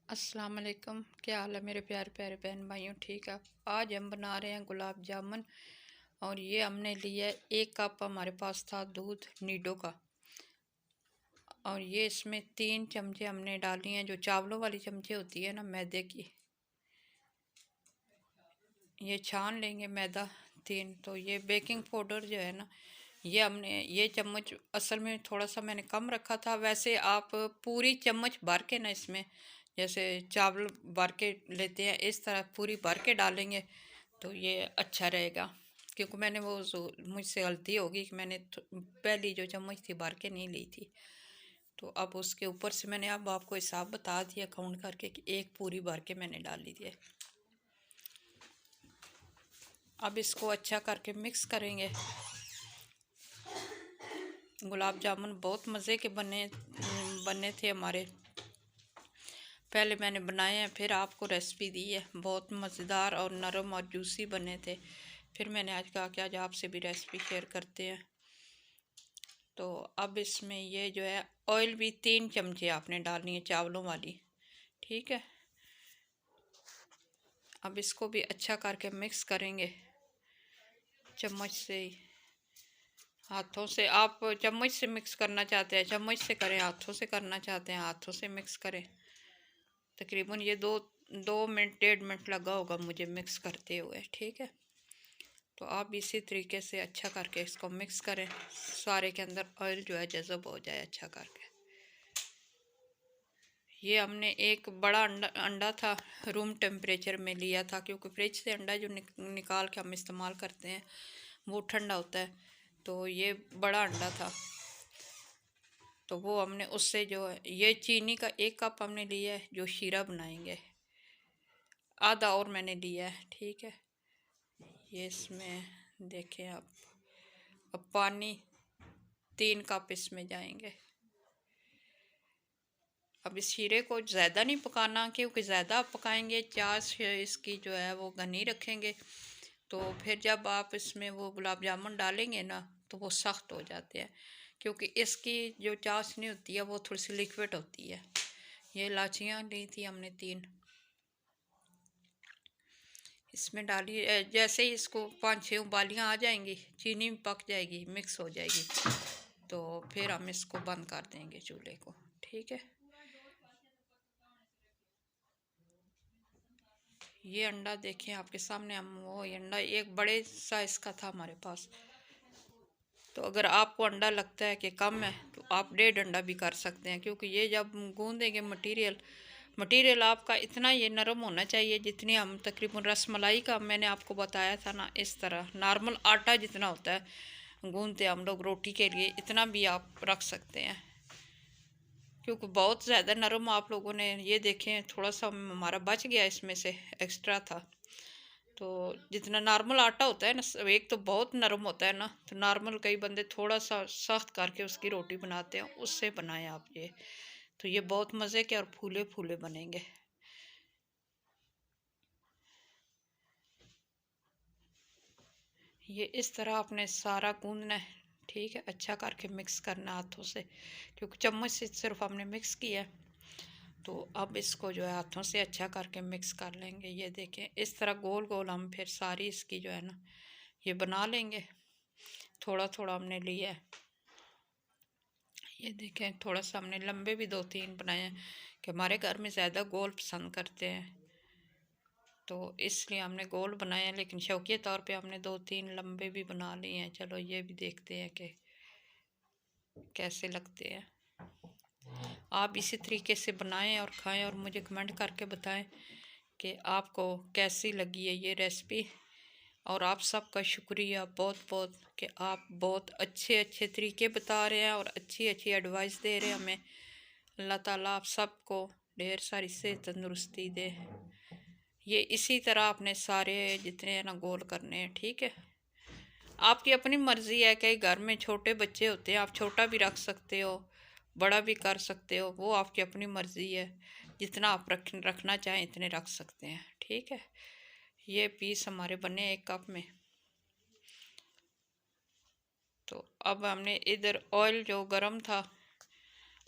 अस्सलाम वालेकुम। क्या हाल है मेरे प्यारे प्यारे बहन भाइयों? ठीक है। आज हम बना रहे हैं गुलाब जामुन। और ये हमने लिया है 1 कप, हमारे पास था दूध नीडो का। और ये इसमें 3 चमचे हमने डाली हैं, जो चावलों वाली चमचे होती है ना, मैदे की। ये छान लेंगे मैदा 3। तो ये बेकिंग पाउडर जो है ना, ये हमने ये चम्मच असल में थोड़ा सा मैंने कम रखा था। वैसे आप पूरी चम्मच भर के ना इसमें, जैसे चावल भर के लेते हैं इस तरह पूरी भर के डालेंगे तो ये अच्छा रहेगा। क्योंकि मैंने वो मुझसे गलती होगी कि मैंने पहली जो चम्मच थी भर के नहीं ली थी। तो अब उसके ऊपर से मैंने अब आपको हिसाब बता दिया काउंट करके कि एक पूरी भर के मैंने डाल ली थी। अब इसको अच्छा करके मिक्स करेंगे। गुलाब जामुन बहुत मज़े के बने थे हमारे। पहले मैंने बनाए हैं, फिर आपको रेसिपी दी है। बहुत मज़ेदार और नरम और जूसी बने थे। फिर मैंने आज कहा कि आज आपसे भी रेसिपी शेयर करते हैं। तो अब इसमें ये जो है ऑयल भी 3 चमचे आपने डालनी है, चावलों वाली। ठीक है। अब इसको भी अच्छा करके मिक्स करेंगे चम्मच से। हाथों से आप चम्मच से मिक्स करना चाहते हैं चम्मच से करें, हाथों से करना चाहते हैं हाथों से मिक्स करें। तकरीबन ये दो मिनट 1.5 मिनट लगा होगा मुझे मिक्स करते हुए। ठीक है। तो आप इसी तरीके से अच्छा करके इसको मिक्स करें, सारे के अंदर ऑयल जो है जज़ब हो जाए अच्छा करके। ये हमने एक बड़ा अंडा था, रूम टेम्परेचर में लिया था, क्योंकि फ्रिज से अंडा जो निकाल के हम इस्तेमाल करते हैं वो ठंडा होता है। तो ये बड़ा अंडा था, तो वो हमने उससे जो है ये चीनी का 1 कप हमने लिया है, जो शीरा बनाएंगे आधा और मैंने लिया है। ठीक है। ये इसमें देखें आप, अब पानी 3 कप इसमें जाएंगे। अब इस शीरे को ज़्यादा नहीं पकाना, क्योंकि ज़्यादा आप पकाएंगे चाश इसकी जो है वो घनी रखेंगे तो फिर जब आप इसमें वो गुलाब जामुन डालेंगे ना तो वो सख्त हो जाते हैं। क्योंकि इसकी जो चाशनी होती है वो थोड़ी सी लिक्विड होती है। ये इलायचियाँ ली थी हमने 3, इसमें डाली। जैसे ही इसको 5-6 उबालियाँ आ जाएंगी, चीनी भी पक जाएगी, मिक्स हो जाएगी, तो फिर हम इसको बंद कर देंगे चूल्हे को। ठीक है। ये अंडा देखें आपके सामने, हम वो अंडा एक बड़े साइज़ का था हमारे पास। तो अगर आपको अंडा लगता है कि कम है तो आप 1.5 अंडा भी कर सकते हैं, क्योंकि ये जब गूंदेंगे मटेरियल आपका इतना ये नरम होना चाहिए जितनी हम तकरीबन रसमलाई का मैंने आपको बताया था ना, इस तरह नॉर्मल आटा जितना होता है गूंदते हम लोग रोटी के लिए, इतना भी आप रख सकते हैं। क्योंकि बहुत ज़्यादा नरम आप लोगों ने ये देखें, थोड़ा सा हमारा बच गया इसमें से, एक्स्ट्रा था। तो जितना नॉर्मल आटा होता है ना, एक तो बहुत नरम होता है ना, तो नॉर्मल कई बंदे थोड़ा सा सख्त करके उसकी रोटी बनाते हैं, उससे बनाएं आप ये। तो ये बहुत मज़े के और फूले फूले बनेंगे। ये इस तरह आपने सारा गूंदना है। ठीक है। अच्छा करके मिक्स करना हाथों से, क्योंकि चम्मच से सिर्फ हमने मिक्स किया है। तो अब इसको जो है हाथों से अच्छा करके मिक्स कर लेंगे। ये देखें इस तरह गोल गोल हम फिर सारी इसकी जो है ना ये बना लेंगे। थोड़ा थोड़ा हमने लिया है। ये देखें थोड़ा सा हमने लंबे भी 2-3 बनाए हैं, कि हमारे घर में ज़्यादा गोल पसंद करते हैं, तो इसलिए हमने गोल बनाए हैं। लेकिन शौकिया तौर पे हमने 2-3 लंबे भी बना लिए हैं। चलो ये भी देखते हैं कि कैसे लगते हैं। आप इसी तरीके से बनाएं और खाएं और मुझे कमेंट करके बताएं कि आपको कैसी लगी है ये रेसिपी। और आप सबका शुक्रिया बहुत बहुत कि आप बहुत अच्छे अच्छे तरीके बता रहे हैं और अच्छी अच्छी एडवाइस दे रहे हैं हमें। अल्लाह ताला आप सबको ढेर सारी सेहत तंदुरुस्ती दे। ये इसी तरह आपने सारे जितने हैं ना गोल करने हैं। ठीक है। आपकी अपनी मर्ज़ी है कि घर में छोटे बच्चे होते हैं, आप छोटा भी रख सकते हो, बड़ा भी कर सकते हो, वो आपकी अपनी मर्ज़ी है। जितना आप रखना चाहें इतने रख सकते हैं। ठीक है। ये पीस हमारे बने 1 कप में। तो अब हमने इधर ऑयल जो गरम था